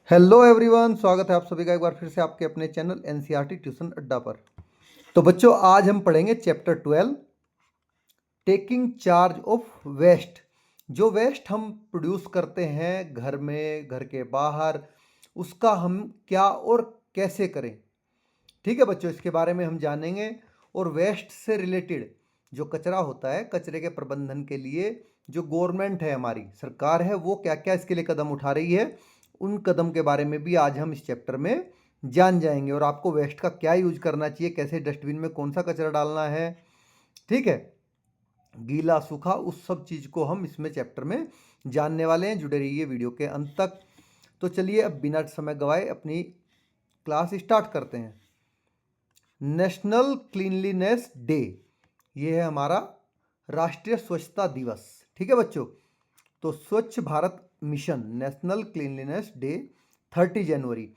Hello everyone, स्वागत है आप सभी का एक बार फिर से आपके अपने चैनल एनसीईआरटी ट्यूशन अड्डा पर। तो बच्चों, आज हम पढ़ेंगे chapter 12 taking charge of waste. जो वेस्ट हम प्रोड्यूस करते हैं घर में, घर के बाहर, उसका हम क्या और कैसे करें। ठीक है बच्चों, इसके बारे में हम जानेंगे। और वेस्ट से रिलेटेड जो कचरा होता है, कचरे के प्रबंधन के लिए जो गवर्नमेंट है, हमारी सरकार है, वो क्या क्या इसके लिए कदम उठा रही है, उन कदम के बारे में भी आज हम इस चैप्टर में जान जाएंगे। और आपको वेस्ट का क्या यूज करना चाहिए, कैसे डस्टबिन में कौन सा कचरा डालना है, ठीक है, गीला सूखा, उस सब चीज़ को हम इसमें चैप्टर में जानने वाले हैं। जुड़े रहिए वीडियो के अंत तक। तो चलिए अब बिना समय गवाए अपनी क्लास स्टार्ट करते हैं। नेशनल क्लीनलीनेस डे, ये है हमारा राष्ट्रीय स्वच्छता दिवस। ठीक है बच्चों, तो स्वच्छ Bharat mission national cleanliness day 30 जनवरी।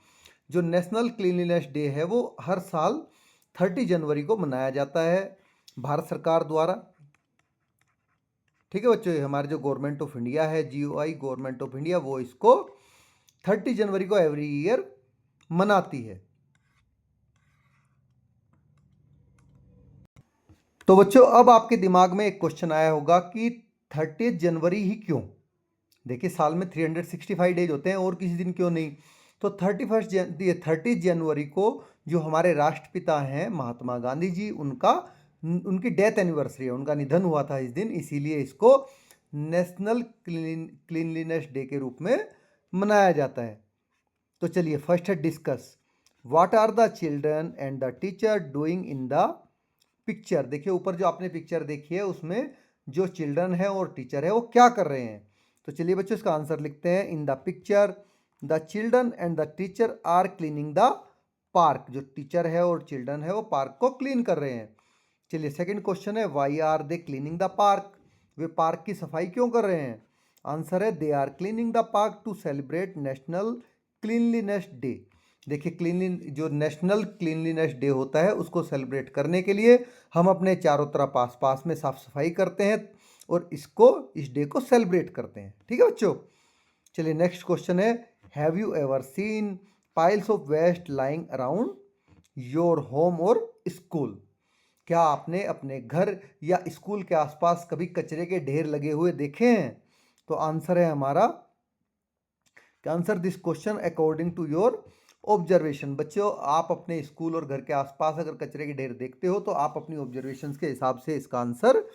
जो नेशनल क्लीनलीनेस डे है वो हर साल 30 जनवरी को मनाया जाता है भारत सरकार द्वारा। ठीक है बच्चों, ये हमारे जो गवर्नमेंट ऑफ इंडिया है, जीओआई गवर्नमेंट ऑफ इंडिया, वो इसको 30 जनवरी को एवरी ईयर मनाती है। तो बच्चों, अब आपके दिमाग में एक क्वेश्चन आया होगा कि 30 जनवरी ही क्यों। देखिए, साल में 365 डेज होते हैं, और किसी दिन क्यों नहीं। तो 30 जनवरी को जो हमारे राष्ट्रपिता हैं महात्मा गांधी जी, उनकी डेथ एनिवर्सरी है, उनका निधन हुआ था इस दिन, इसीलिए इसको नेशनल क्लीनलीनेस डे के रूप में मनाया जाता है। तो चलिए फर्स्ट है discuss what are the children and the teacher doing in the picture. देखिए ऊपर जो आपने पिक्चर देखी है, उसमें जो चिल्ड्रन है और टीचर है वो क्या कर रहे हैं। तो चलिए बच्चों, इसका आंसर लिखते हैं। In the picture the children and the teacher are cleaning the park. जो टीचर है और चिल्ड्रन है वो पार्क को क्लीन कर रहे हैं। चलिए सेकंड क्वेश्चन है why are they cleaning the park. वे पार्क की सफाई क्यों कर रहे हैं। आंसर है they are cleaning the park to celebrate national cleanliness day. देखिए, क्लीनली जो नेशनल क्लीनलीनेस डे होता है उसको सेलिब्रेट करने के लिए हम अपने चारों तरफ पास पास में साफ सफाई करते हैं और इस डे को सेलिब्रेट करते हैं। ठीक है बच्चों, चलिए नेक्स्ट क्वेश्चन है have you ever seen piles of waste lying around your home और स्कूल। क्या आपने अपने घर या स्कूल के आसपास कभी कचरे के ढेर लगे हुए देखे हैं। तो आंसर है हमारा, answer this question according to your observation. बच्चों, आप अपने स्कूल और घर के आसपास अगर कचरे के ढेर देखते हो तो आप अपनी ऑब्जर्वेशंस के हिसाब से इसका आंसर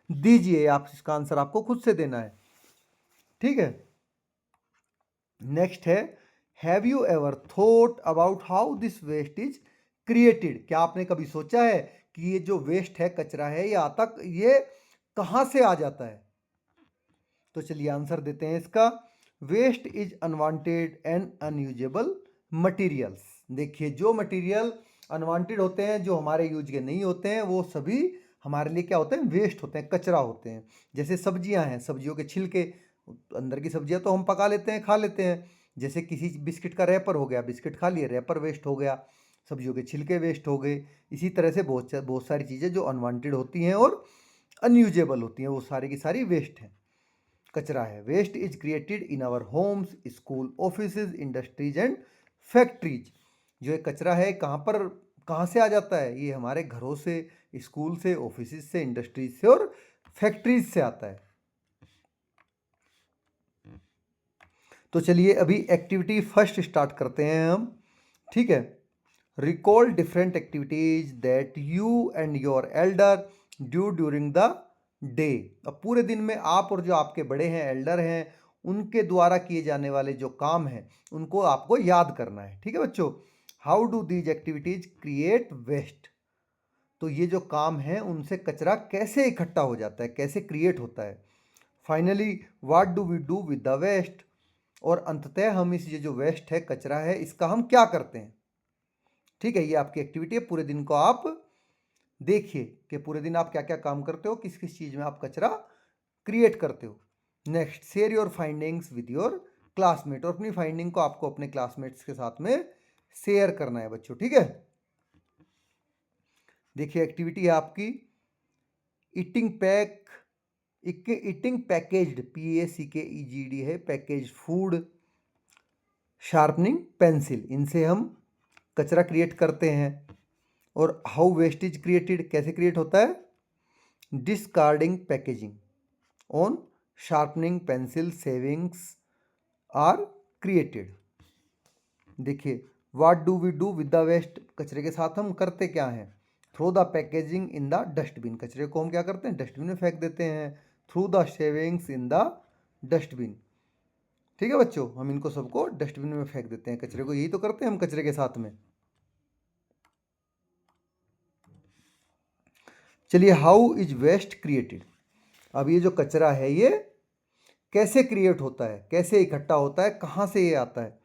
दीजिए। आप इसका आंसर आपको खुद से देना है। ठीक है, नेक्स्ट है have you ever thought about how this waste is created. क्या आपने कभी सोचा है कि ये जो वेस्ट है, कचरा है, ये कहां से आ जाता है। तो चलिए आंसर देते हैं इसका। Waste is unwanted and unusable materials. देखिए, जो मटेरियल अनवांटेड होते हैं, जो हमारे यूज के नहीं होते हैं, वो सभी हमारे लिए क्या होते हैं, वेस्ट होते हैं, कचरा होते हैं। जैसे सब्जियां हैं, सब्जियों के छिलके, अंदर की सब्जियां तो हम पका लेते हैं, खा लेते हैं। जैसे किसी बिस्किट का रैपर हो गया, बिस्किट खा लिए, रैपर वेस्ट हो गया, सब्जियों के छिलके वेस्ट हो गए। इसी तरह से बहुत सारी चीज़ें जो अनवांटेड होती हैं और अनयूजेबल होती हैं, वो सारी की सारी वेस्ट हैं, कचरा है। Waste is created in our homes, school, office, industries and factories. जो ये कचरा है कहाँ से आ जाता है, ये हमारे घरों से, स्कूल से, ऑफिस से, इंडस्ट्रीज से और फैक्ट्रीज से आता है। तो चलिए अभी एक्टिविटी फर्स्ट स्टार्ट करते हैं हम। ठीक है, recall different activities that you and your Elder do during the day. अब पूरे दिन में आप और जो आपके बड़े हैं, एल्डर हैं, उनके द्वारा किए जाने वाले जो काम हैं उनको आपको याद करना है। ठीक है बच्चों, how do these activities create waste. तो ये जो काम है उनसे कचरा कैसे इकट्ठा हो जाता है, कैसे क्रिएट होता है। Finally what do we do with the waste. और अंततः हम ये जो वेस्ट है, कचरा है, इसका हम क्या करते हैं। ठीक है, ये आपकी एक्टिविटी है। पूरे दिन को आप देखिए कि पूरे दिन आप क्या क्या काम करते हो, किस किस चीज़ में आप कचरा क्रिएट करते हो। Next, share your findings with your classmate. और अपनी फाइंडिंग को आपको अपने क्लासमेट्स के साथ में शेयर करना है बच्चों। ठीक है, देखिए एक्टिविटी है आपकी ईटिंग पैकेज्ड, PACKED है, पैकेज फूड, शार्पनिंग पेंसिल, इनसे हम कचरा क्रिएट करते हैं। और हाउ वेस्ट इज क्रिएटेड, कैसे क्रिएट होता है? Discarding packaging on sharpening pencil shavings are created. देखिए, what do we do with the waste, कचरे के साथ हम करते क्या हैं? Throw the packaging in the dustbin, कचरे को हम क्या करते हैं? डस्टबिन में फेंक देते हैं। Through the savings in the dustbin, ठीक है बच्चों, हम इनको सबको डस्टबिन में फेंक देते हैं कचरे को, यही तो करते हैं हम कचरे के साथ में। चलिए, हाउ इज वेस्ट क्रिएटेड, अब ये जो कचरा है ये कैसे क्रिएट होता है, कैसे इकट्ठा होता है, कहाँ से ये आता है?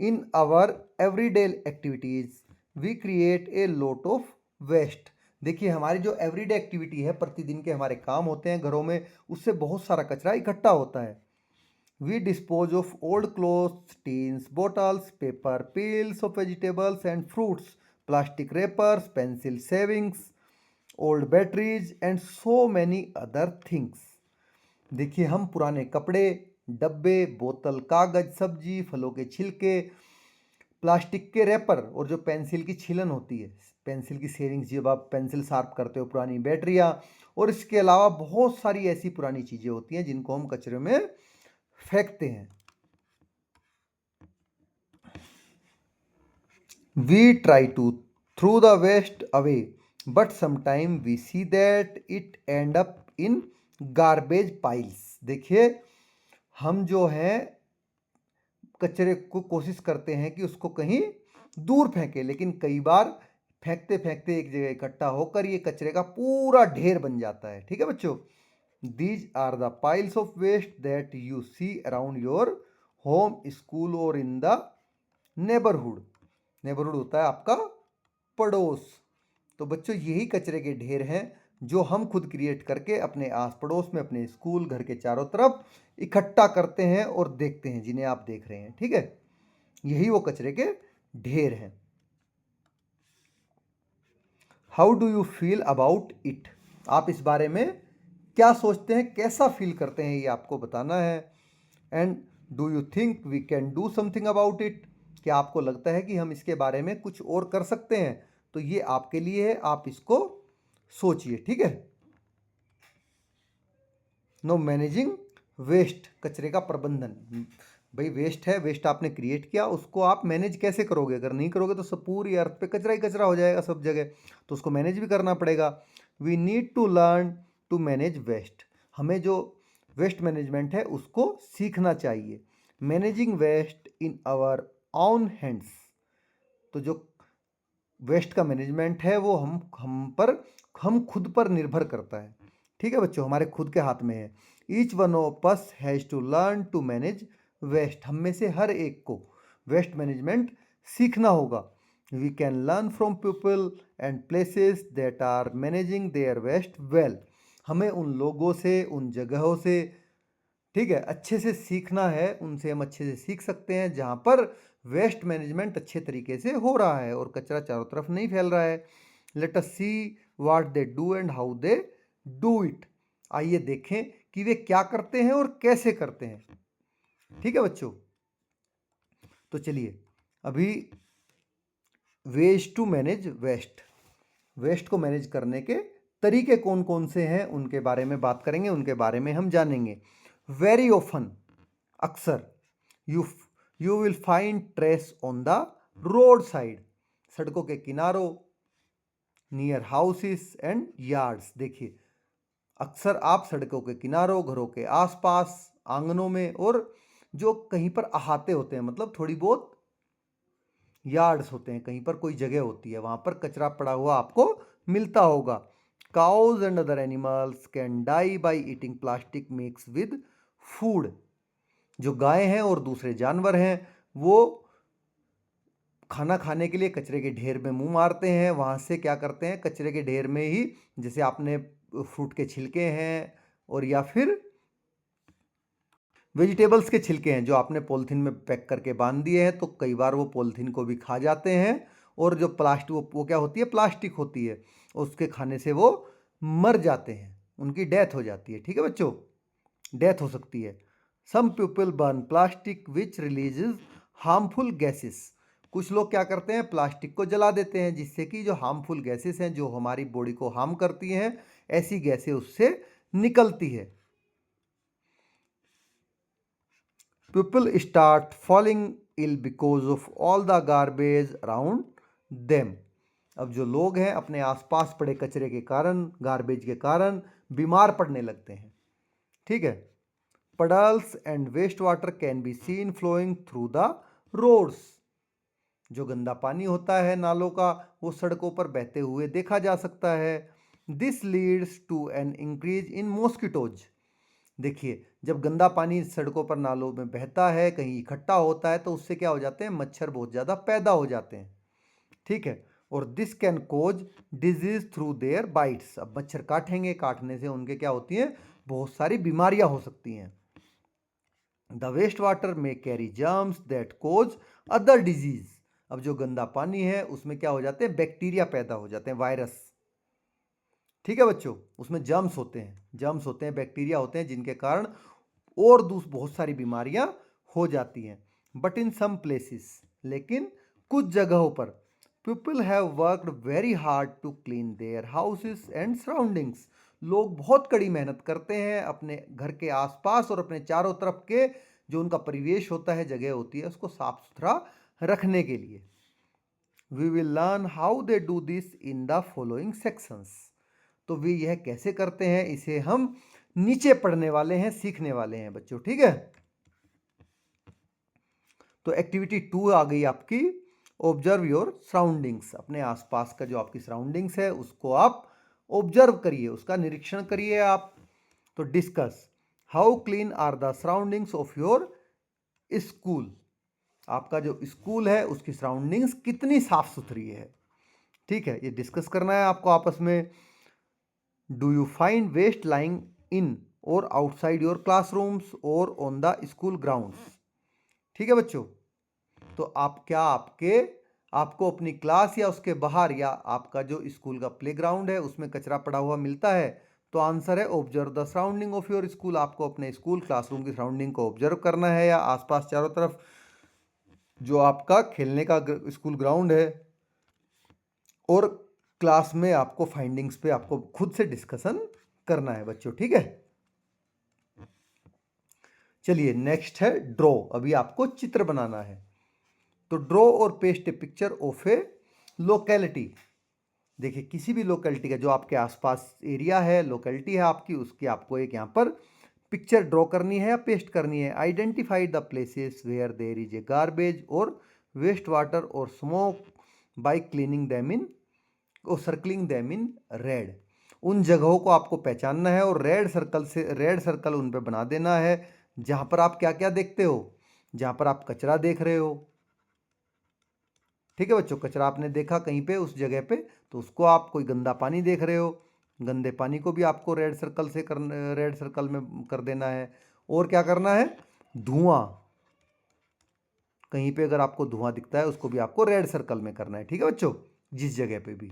In our everyday activities we create a lot of waste. देखिए, हमारी जो एवरीडे एक्टिविटी है, प्रतिदिन के हमारे काम होते हैं घरों में, उससे बहुत सारा कचरा इकट्ठा होता है। We dispose of old clothes, tins, bottles, paper, peels of vegetables and fruits, plastic wrappers, pencil shavings, old batteries and so many other things. देखिए, हम पुराने कपड़े, डब्बे, बोतल, कागज, सब्जी, फलों के छिलके, प्लास्टिक के रैपर और जो पेंसिल की छीलन होती है, पेंसिल की सेविंग्स, जब आप पेंसिल शार्प करते हो, पुरानी बैटरियाँ, और इसके अलावा बहुत सारी ऐसी पुरानी चीज़ें होती हैं जिनको हम कचरे में फेंकते हैं। We try to throw the waste away but sometime we see that it end up in garbage piles. देखिए, हम जो हैं कचरे को कोशिश करते हैं कि उसको कहीं दूर फेंके, लेकिन कई बार फेंकते फेंकते एक जगह इकट्ठा होकर ये कचरे का पूरा ढेर बन जाता है। ठीक है बच्चों, these are the piles of waste that you see around your home, school और इन द नेबरहुड। नेबरहुड होता है आपका पड़ोस। तो बच्चों, यही कचरे के ढेर हैं जो हम खुद क्रिएट करके अपने आस पड़ोस में, अपने स्कूल, घर के चारों तरफ इकट्ठा करते हैं और देखते हैं, जिन्हें आप देख रहे हैं। ठीक है, यही वो कचरे के ढेर हैं। How do you feel about it, आप इस बारे में क्या सोचते हैं, कैसा फील करते हैं, ये आपको बताना है। And do you think we can do something about it, क्या आपको लगता है कि हम इसके बारे में कुछ और कर सकते हैं? तो ये आपके लिए है, आप इसको सोचिए। ठीक है, नो मैनेजिंग वेस्ट, कचरे का प्रबंधन। भाई, वेस्ट है, वेस्ट आपने क्रिएट किया, उसको आप मैनेज कैसे करोगे? अगर नहीं करोगे तो सब पूरी अर्थ पे कचरा ही कचरा हो जाएगा सब जगह, तो उसको मैनेज भी करना पड़ेगा। We need to learn to manage waste, हमें जो वेस्ट मैनेजमेंट है उसको सीखना चाहिए। Managing waste in our own hands, तो जो वेस्ट का मैनेजमेंट है वो हम खुद पर निर्भर करता है। ठीक है बच्चों, हमारे खुद के हाथ में है। Each one of us has to learn to manage waste, हम में से हर एक को वेस्ट मैनेजमेंट सीखना होगा। We can learn from people and places that are managing their waste well, हमें उन लोगों से, उन जगहों से, ठीक है, अच्छे से सीखना है, उनसे हम अच्छे से सीख सकते हैं जहाँ पर वेस्ट मैनेजमेंट अच्छे तरीके से हो रहा है और कचरा चारों तरफ नहीं फैल रहा है। Let us see what they do and how they do it, आइए देखें कि वे क्या करते हैं और कैसे करते हैं। ठीक है बच्चों, तो चलिए अभी ways to manage waste, waste को मैनेज करने के तरीके कौन कौन से हैं उनके बारे में बात करेंगे, उनके बारे में हम जानेंगे। वेरी ऑफन, अक्सर, you will find trace on the road side, सड़कों के किनारों, नियर हाउसेस एंड यार्ड्स। देखिए, अक्सर आप सड़कों के किनारों, घरों के आसपास, आंगनों में, और जो कहीं पर अहाते होते हैं, मतलब थोड़ी बहुत यार्ड्स होते हैं, कहीं पर कोई जगह होती है, वहां पर कचरा पड़ा हुआ आपको मिलता होगा। Cows and other animals can die by eating plastic mix with food, जो गाय हैं और दूसरे जानवर हैं वो खाना खाने के लिए कचरे के ढेर में मुंह मारते हैं, वहाँ से क्या करते हैं, कचरे के ढेर में ही, जैसे आपने फ्रूट के छिलके हैं और या फिर वेजिटेबल्स के छिलके हैं जो आपने पॉलीथीन में पैक करके बांध दिए हैं, तो कई बार वो पॉलीथीन को भी खा जाते हैं, और जो प्लास्टिक, वो क्या होती है, प्लास्टिक होती है, उसके खाने से वो मर जाते हैं, उनकी डेथ हो जाती है। ठीक है बच्चों, डेथ हो सकती है। Some people burn plastic which releases harmful gases, कुछ लोग क्या करते हैं, प्लास्टिक को जला देते हैं, जिससे कि जो हार्मफुल गैसेस हैं जो हमारी बॉडी को हार्म करती हैं, ऐसी गैसें उससे निकलती है। People start falling ill because of all the garbage around them. अब जो लोग हैं अपने आसपास पड़े कचरे के कारण, गार्बेज के कारण बीमार पड़ने लगते हैं। ठीक है। puddles and wastewater can be seen flowing through the roads। जो गंदा पानी होता है नालों का, वो सड़कों पर बहते हुए देखा जा सकता है। This leads to an increase in mosquitoes. देखिए, जब गंदा पानी सड़कों पर नालों में बहता है, कहीं इकट्ठा होता है, तो उससे क्या हो जाते हैं, मच्छर बहुत ज़्यादा पैदा हो जाते हैं। ठीक है। और this can cause disease through their bites. अब मच्छर काटेंगे, काटने से उनके क्या होती हैं, बहुत सारी बीमारियां हो सकती हैं। The waste water may carry germs that cause other disease. अब जो गंदा पानी है उसमें क्या हो जाते हैं, बैक्टीरिया पैदा हो जाते हैं, वायरस। ठीक है बच्चों, उसमें जर्म्स होते हैं, जर्म्स होते हैं, बैक्टीरिया होते हैं, जिनके कारण और बहुत सारी बीमारियां हो जाती हैं। बट इन सम प्लेसेस, लेकिन कुछ जगहों पर, people have worked very hard to clean their houses and surroundings. लोग बहुत कड़ी मेहनत करते हैं अपने घर के आसपास और अपने चारों तरफ के जो उनका परिवेश होता है, जगह होती है, उसको साफ सुथरा रखने के लिए। We will learn how they do this in the following sections. तो वे यह कैसे करते हैं, इसे हम नीचे पढ़ने वाले हैं, सीखने वाले हैं बच्चों। ठीक है। तो एक्टिविटी 2 आ गई आपकी, ऑब्जर्व योर सराउंडिंग्स। अपने आसपास का जो आपकी सराउंडिंग्स है उसको आप ऑब्जर्व करिए, उसका निरीक्षण करिए आप। तो discuss how clean are the surroundings of your school. आपका जो स्कूल है उसकी सराउंडिंग्स कितनी साफ सुथरी है। ठीक है, ये डिस्कस करना है आपको आपस में। Do you find waste lying in और आउटसाइड योर क्लासरूम्स और ऑन द स्कूल ग्राउंड्स। ठीक है बच्चों। तो आप क्या आपको अपनी क्लास या उसके बाहर या आपका जो स्कूल का प्लेग्राउंड है उसमें कचरा पड़ा हुआ मिलता है। तो आंसर है observe the surrounding of your school. आपको अपने स्कूल क्लासरूम की सराउंडिंग को ऑब्जर्व करना है, या आसपास चारों तरफ जो आपका खेलने का स्कूल ग्राउंड है और क्लास में आपको फाइंडिंग्स पे आपको खुद से डिस्कशन करना है बच्चों। ठीक है। चलिए नेक्स्ट है ड्रॉ। अभी आपको चित्र बनाना है। तो ड्रॉ और paste A picture of A locality. देखिए, किसी भी लोकेलिटी का जो आपके आसपास एरिया है, लोकेलिटी है आपकी, उसकी आपको एक यहाँ पर पिक्चर ड्रॉ करनी है या पेस्ट करनी है। Identify the places where there is a garbage और वेस्ट वाटर और smoke by cleaning them in और सर्कलिंग दैम इन रेड। उन जगहों को आपको पहचानना है और रेड सर्कल उन पे बना देना है जहाँ पर आप क्या क्या देखते हो, जहाँ पर आप कचरा देख रहे हो। ठीक है बच्चों, कचरा आपने देखा कहीं पे उस जगह पे, तो उसको आप, कोई गंदा पानी देख रहे हो, गंदे पानी को भी आपको रेड सर्कल में कर देना है। और क्या करना है, धुआं, कहीं पे अगर आपको धुआं दिखता है उसको भी आपको रेड सर्कल में करना है। ठीक है बच्चों, जिस जगह पे भी।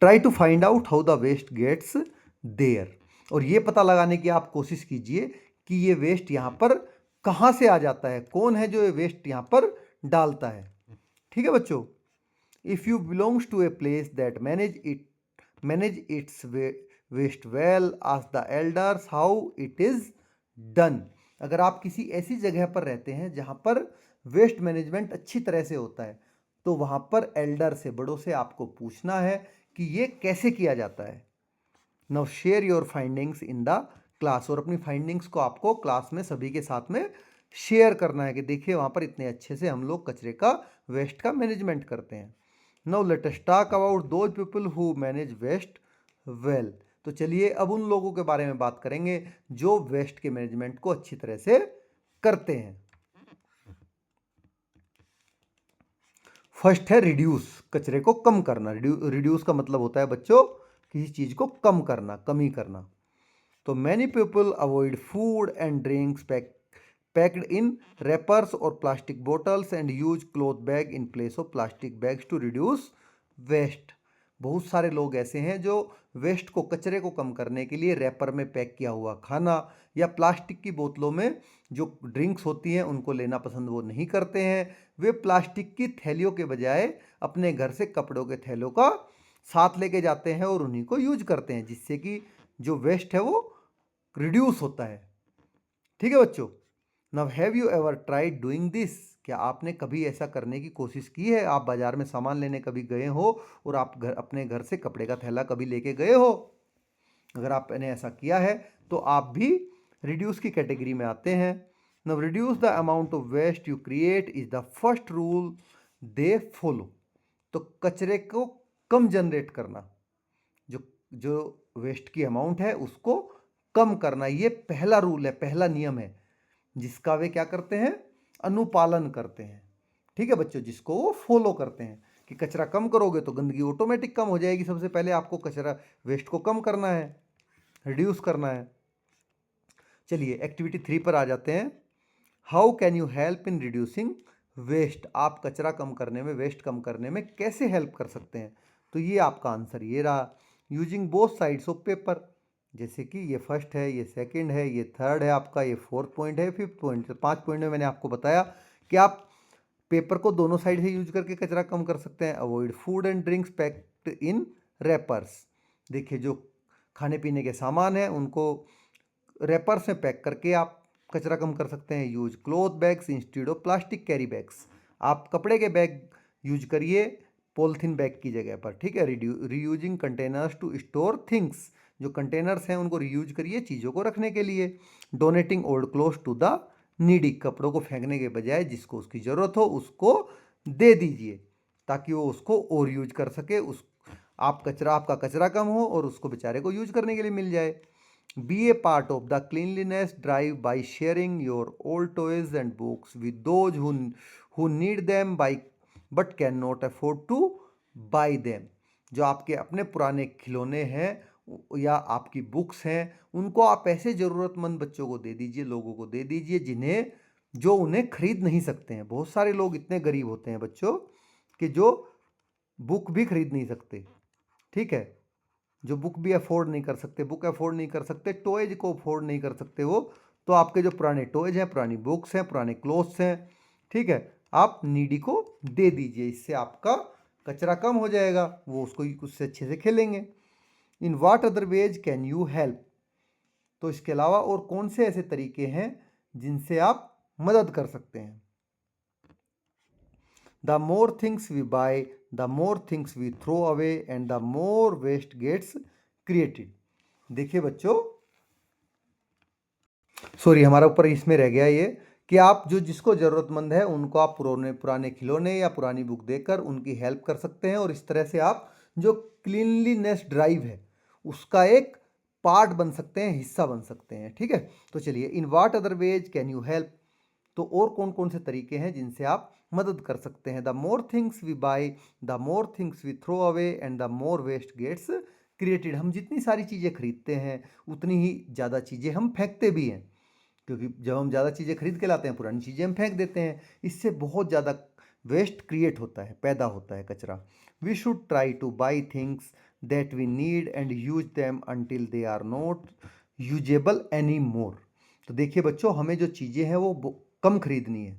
Try to find out how the waste gets there. और ये पता लगाने की आप कोशिश कीजिए कि ये वेस्ट यहाँ पर कहाँ से आ जाता है, कौन है जो ये वेस्ट यहाँ पर डालता है। ठीक है बच्चों। If you belongs to a place that manage its waste well, ask the elders how it is done. अगर आप किसी ऐसी जगह पर रहते हैं जहाँ पर वेस्ट मैनेजमेंट अच्छी तरह से होता है, तो वहाँ पर एल्डर से, बड़ों से आपको पूछना है कि ये कैसे किया जाता है। Now share your findings in the class. और अपनी फाइंडिंग्स को आपको क्लास में सभी के साथ में शेयर करना है कि देखिए वहाँ पर इतने अच्छे से हम लोग कचरे का, वेस्ट का मैनेजमेंट करते हैं। Now let us talk about those people who manage waste well. तो चलिए अब उन लोगों के बारे में बात करेंगे जो वेस्ट के मैनेजमेंट को अच्छी तरह से करते हैं। फर्स्ट है रिड्यूस, कचरे को कम करना। रिड्यूस का मतलब होता है बच्चों किसी चीज को कम करना, कमी करना। तो many people avoid food and drinks packed in wrappers or plastic bottles and use cloth bag in place of plastic bags to reduce waste. बहुत सारे लोग ऐसे हैं जो वेस्ट को, कचरे को कम करने के लिए रैपर में पैक किया हुआ खाना या प्लास्टिक की बोतलों में जो ड्रिंक्स होती हैं उनको लेना पसंद वो नहीं करते हैं। वे प्लास्टिक की थैलियों के बजाय अपने घर से कपड़ों के थैलों का साथ लेके जाते हैं और उन्हीं को यूज करते हैं, जिससे कि जो वेस्ट है वो रिड्यूस होता है। ठीक है बच्चों, now have you ever tried doing this? क्या आपने कभी ऐसा करने की कोशिश की है? आप बाजार में सामान लेने कभी गए हो और आप अपने घर से कपड़े का थैला कभी लेके गए हो? अगर आपने ऐसा किया है तो आप भी रिड्यूस की कैटेगरी में आते हैं। Now reduce the amount of waste you create is the first rule they follow. तो कचरे को कम जनरेट करना, जो जो वेस्ट की अमाउंट है उसको कम करना, ये पहला रूल है, पहला नियम है, जिसका वे क्या करते हैं? अनुपालन करते हैं। ठीक है बच्चों, जिसको वो फॉलो करते हैं कि कचरा कम करोगे तो गंदगी ऑटोमेटिक कम हो जाएगी। सबसे पहले आपको कचरा वेस्ट को कम करना है, रिड्यूस करना है। चलिए एक्टिविटी 3 पर आ जाते हैं। How can you help in reducing waste? आप कचरा कम करने में, वेस्ट कम करने में कैसे हेल्प कर सकते हैं? तो ये आपका आंसर ये रहा, using both sides of paper. जैसे कि ये फर्स्ट है, ये सेकंड है, ये थर्ड है आपका, ये फोर्थ पॉइंट है, फिफ्थ पॉइंट। 5 पॉइंट में मैंने आपको बताया कि आप पेपर को दोनों साइड से यूज करके कचरा कम कर सकते हैं। Avoid food and drinks packed in rappers. देखिए जो खाने पीने के सामान हैं उनको रैपर्स में पैक करके आप कचरा कम कर सकते हैं। Use cloth bags instead of plastic carry bags. आप कपड़े के बैग यूज करिए पॉलिथीन बैग की जगह पर। ठीक है। Reusing containers to store things. जो कंटेनर्स हैं उनको रीयूज करिए चीज़ों को रखने के लिए। Donating old clothes to the needy. कपड़ों को फेंकने के बजाय जिसको उसकी ज़रूरत हो उसको दे दीजिए ताकि वो उसको और यूज कर सके। उस आपका कचरा कम हो और उसको बेचारे को यूज करने के लिए मिल जाए। Be a part of the cleanliness drive by sharing your old toys and books with those who need them but cannot afford to buy them. जो आपके अपने पुराने खिलौने हैं या आपकी बुक्स हैं उनको आप ऐसे ज़रूरतमंद बच्चों को दे दीजिए, लोगों को दे दीजिए जो उन्हें खरीद नहीं सकते हैं। बहुत सारे लोग इतने गरीब होते हैं बच्चों कि जो बुक भी खरीद नहीं सकते। ठीक है, जो बुक भी अफोर्ड नहीं कर सकते, बुक अफोर्ड नहीं कर सकते, टॉयज को अफोर्ड नहीं कर सकते वो, तो आपके जो पुराने टॉयज हैं, पुरानी बुक्स हैं, पुराने क्लोथ्स हैं, ठीक है, आप नीडी को दे दीजिए। इससे आपका कचरा कम हो जाएगा, वो उससे अच्छे से खेलेंगे। In what other ways can you help? तो इसके अलावा और कौन से ऐसे तरीके हैं जिनसे आप मदद कर सकते हैं? The more things we buy, the more things we throw away and the more waste gets created. देखिए बच्चों, सॉरी हमारा ऊपर इसमें रह गया ये कि आप जो जिसको ज़रूरतमंद है उनको आप पुराने खिलौने या पुरानी बुक देकर उनकी हेल्प कर सकते हैं और इस तरह से आप जो क्लीनलीनेस ड्राइव है उसका एक पार्ट बन सकते हैं, हिस्सा बन सकते हैं। ठीक है, तो चलिए in what other ways can you help? तो और कौन कौन से तरीके हैं जिनसे आप मदद कर सकते हैं? The more things we buy, the more things we throw away and the more waste gets created. हम जितनी सारी चीज़ें खरीदते हैं उतनी ही ज़्यादा चीज़ें हम फेंकते भी हैं, क्योंकि जब हम ज़्यादा चीज़ें खरीद के लाते हैं पुरानी चीज़ें हम फेंक देते हैं। इससे बहुत ज़्यादा वेस्ट क्रिएट होता है, पैदा होता है कचरा। We should try to buy things that we need and use them until they are not usable any more. तो देखिए बच्चों, हमें जो चीज़ें हैं वो कम खरीदनी है,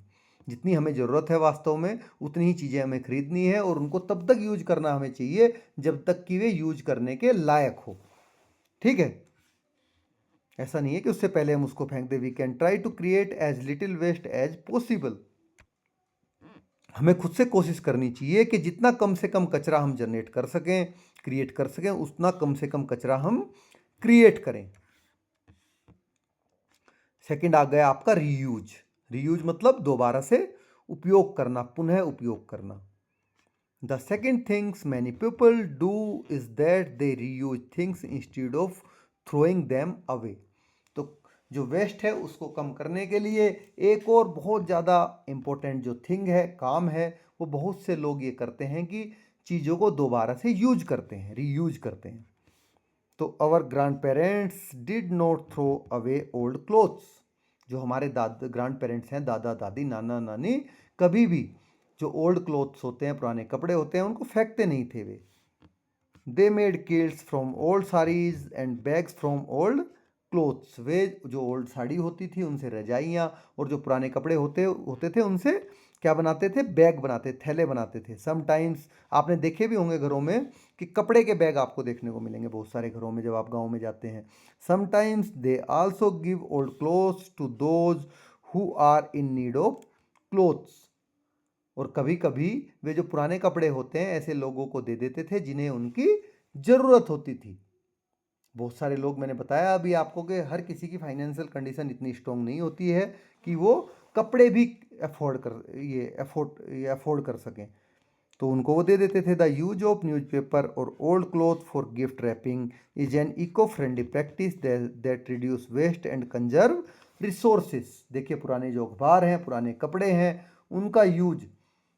जितनी हमें ज़रूरत है वास्तव में उतनी ही चीज़ें हमें खरीदनी है और उनको तब तक यूज करना हमें चाहिए जब तक कि वे यूज करने के लायक हो। ठीक है, ऐसा नहीं है कि उससे पहले हम उसको फेंक दें। We can try to create as little waste as possible. हमें खुद से कोशिश करनी चाहिए कि जितना कम से कम कचरा हम जनरेट कर सकें, क्रिएट कर सकें, उतना कम से कम कचरा हम क्रिएट करें। सेकंड आ गया आपका रीयूज। रीयूज मतलब दोबारा से उपयोग करना, पुनः उपयोग करना। The second things many people do is that they reuse things instead of throwing them away. तो जो वेस्ट है उसको कम करने के लिए एक और बहुत ज़्यादा इम्पोर्टेंट जो थिंग है, काम है, वो बहुत से लोग ये करते हैं कि चीज़ों को दोबारा से यूज करते हैं, रीयूज करते हैं। तो our grandparents did not throw away old clothes. जो हमारे ग्रैंड पेरेंट्स हैं, दादा दादी नाना नानी, कभी भी जो ओल्ड क्लोथ्स होते हैं, पुराने कपड़े होते हैं, उनको फेंकते नहीं थे वे। They made quilts from old saris and bags from old clothes, वे जो ओल्ड साड़ी होती थी उनसे रजाइयाँ, और जो पुराने कपड़े होते होते थे उनसे क्या बनाते थे, बैग बनाते, थैले बनाते थे। समटाइम्स आपने देखे भी होंगे घरों में कि कपड़े के बैग आपको देखने को मिलेंगे बहुत सारे घरों में जब आप गांव में जाते हैं। Sometimes they also give old clothes to those who are in need of clothes, और कभी कभी वे जो पुराने कपड़े होते हैं ऐसे लोगों को दे देते थे जिन्हें उनकी जरूरत होती थी। बहुत सारे लोग, मैंने बताया अभी आपको कि हर किसी की फाइनेंशियल कंडीशन इतनी स्ट्रांग नहीं होती है कि वो कपड़े भी अफोर्ड कर सकें, तो उनको वो दे देते थे। द यूज ऑफ न्यूज़पेपर और old cloth for gift wrapping is an eco friendly practice that reduce waste and conserve resources. देखिए, पुराने जो अखबार हैं, पुराने कपड़े हैं, उनका यूज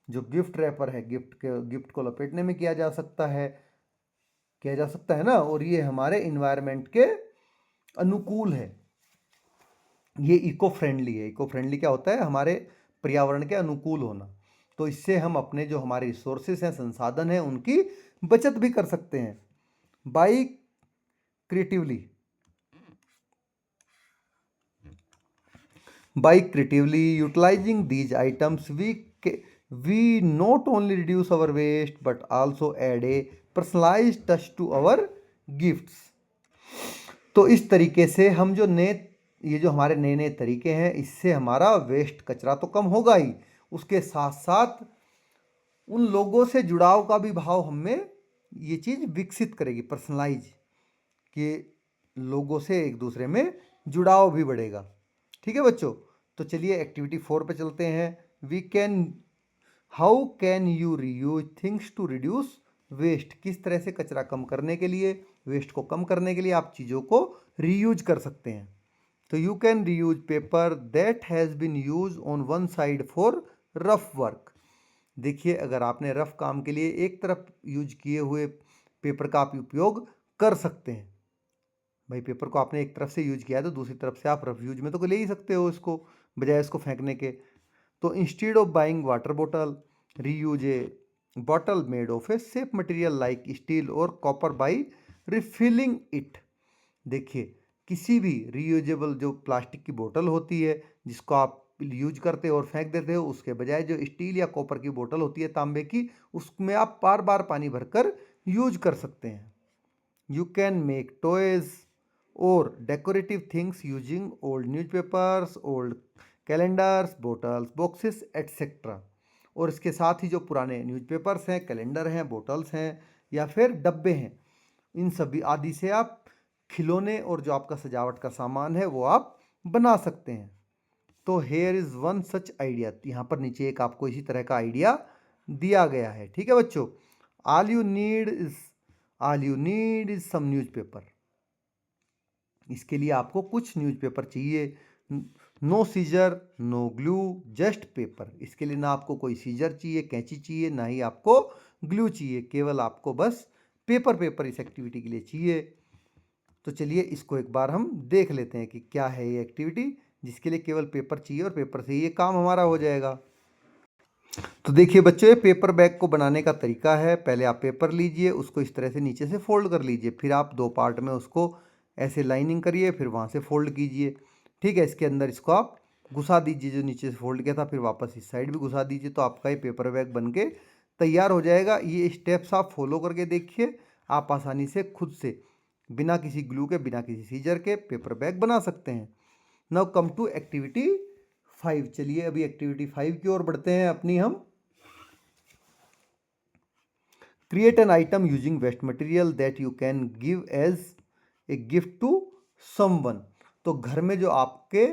जो गिफ्ट रैपर है, गिफ्ट को लपेटने में किया जा सकता है ना, और ये हमारे इन्वायरमेंट के अनुकूल है। ये इको फ्रेंडली है। इको फ्रेंडली क्या होता है, हमारे पर्यावरण के अनुकूल होना। तो इससे हम अपने जो हमारे रिसोर्सेस हैं, संसाधन हैं, उनकी बचत भी कर सकते हैं। By creatively utilising these items we not only reduce our waste but also add a personalised touch to our gifts. तो इस तरीके से हम ये जो हमारे नए नए तरीके हैं, इससे हमारा वेस्ट कचरा तो कम होगा ही, उसके साथ साथ उन लोगों से जुड़ाव का भी भाव हमें ये चीज़ विकसित करेगी, पर्सनलाइज, कि लोगों से एक दूसरे में जुड़ाव भी बढ़ेगा। ठीक है बच्चों, तो चलिए एक्टिविटी 4 पे चलते हैं। How can you reuse things to reduce waste. किस तरह से कचरा कम करने के लिए, वेस्ट को कम करने के लिए आप चीज़ों को रीयूज कर सकते हैं। तो you can reuse paper that has been use on one side for rough work. देखिए, अगर आपने रफ काम के लिए एक तरफ यूज किए हुए पेपर का आप उपयोग कर सकते हैं। भाई, पेपर को आपने एक तरफ से यूज किया है तो दूसरी तरफ से आप रफ यूज में तो ले ही सकते हो इसको, बजाय इसको फेंकने के। तो instead of buying water bottle, reuse A bottle made of a safe material like steel और कॉपर बाई रिफिलिंग इट। देखिए, किसी भी रीयूजेबल जो प्लास्टिक की बोतल होती है जिसको आप यूज करते हो और फेंक देते हो, उसके बजाय जो स्टील या कॉपर की बोतल होती है, तांबे की, उसमें आप बार बार पानी भरकर यूज कर सकते हैं। यू कैन मेक टॉयज और decorative things using old newspapers, old calendars, bottles, boxes etcetera. और इसके साथ ही जो पुराने न्यूज़पेपर्स हैं, कैलेंडर हैं, बोटल्स हैं या फिर डब्बे हैं, इन सभी आदि से आप खिलौने और जो आपका सजावट का सामान है वो आप बना सकते हैं। तो here is one such idea. यहाँ पर नीचे एक आपको इसी तरह का आइडिया दिया गया है। ठीक है बच्चों, all you need is some newspaper. इसके लिए आपको कुछ न्यूज़पेपर चाहिए। No scissor, no glue, just paper. इसके लिए ना आपको कोई सीजर चाहिए, कैंची चाहिए, ना ही आपको ग्लू चाहिए, केवल आपको बस पेपर इस एक्टिविटी के लिए चाहिए। तो चलिए इसको एक बार हम देख लेते हैं कि क्या है ये एक्टिविटी जिसके लिए केवल पेपर चाहिए और पेपर से ये काम हमारा हो जाएगा। तो देखिए बच्चों, ये पेपर बैग को बनाने का तरीका है। पहले आप पेपर लीजिए, उसको इस तरह से नीचे से फोल्ड कर लीजिए, फिर आप 2 पार्ट में उसको ऐसे लाइनिंग करिए, फिर वहाँ से फोल्ड कीजिए। ठीक है, इसके अंदर इसको आप घुसा दीजिए, जो नीचे से फोल्ड किया था, फिर वापस इस साइड भी घुसा दीजिए, तो आपका ये पेपर बैग बन के तैयार हो जाएगा। ये स्टेप्स आप फॉलो करके देखिए, आप आसानी से खुद से बिना किसी ग्लू के, बिना किसी सीजर के पेपर बैग बना सकते हैं। Now come to activity 5। चलिए अभी एक्टिविटी 5 की ओर बढ़ते हैं अपनी हम। Create an item using waste material that you can give as a gift to someone. तो घर में जो आपके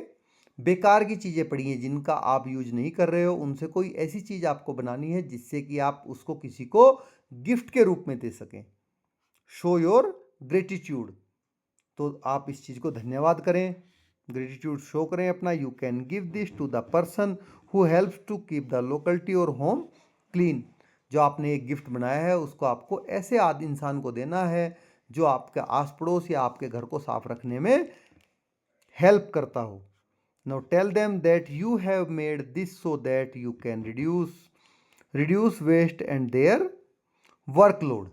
बेकार की चीज़ें पड़ी हैं, जिनका आप यूज नहीं कर रहे हो, उनसे कोई ऐसी चीज़ आपको बनानी है जिससे कि आप उसको किसी को गिफ्ट के रूप में दे सकें। Show your gratitude. तो आप इस चीज़ को धन्यवाद करें, ग्रेटिट्यूड शो करें अपना। You can give this to the person who helps to keep the locality और होम क्लीन। जो आपने एक गिफ्ट बनाया है उसको आपको ऐसे आदि इंसान को देना है जो आपके आस पड़ोस या आपके घर को साफ रखने में हेल्प करता हो। Now tell them that you have made this so that you can reduce waste and their workload.